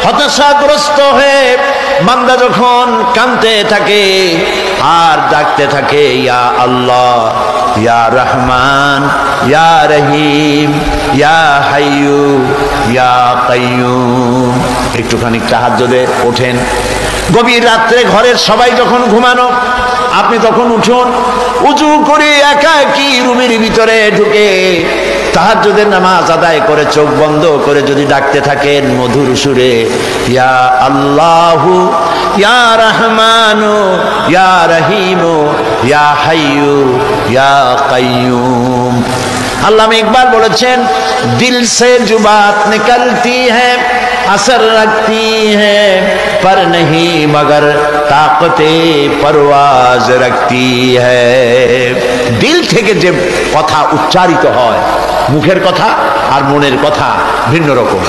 হতাশাগ্রস্ত হয়ে বান্দা যখন কাঁদতে থাকে আর ডাকতে থাকে, ইয়া আল্লাহ, ইয়া রহমান, ইয়া রহিম, ইয়া হাইয়ু, ইয়া কাইয়ুম। একটুখানি তাহাজ্জুদে ওঠেন, গভীর রাত্রে ঘরের সবাই যখন ঘুমানো, আপনি তখন উঠুন, উজু করে একাকী রুমের ভিতরে ঢুকে তাহাজ্জুদের নামাজ আদায় করে চোখ বন্ধ করে যদি ডাকতে থাকেন মধুর সুরে, ইয়া আল্লাহু, ইয়া রহমানু, ইয়া রহিমু, ইয়া হাইয়ু, ইয়া কাইয়ুম। আল্লামা ইকবাল বলেছেন, দিল সে जो बात निकलती है असर रखती है पर नहीं मगर ताकते परवाज रखती है। दिल থেকে যে কথা উচ্চারিত হয়, মুখের কথা আর মনের কথা ভিন্ন রকম।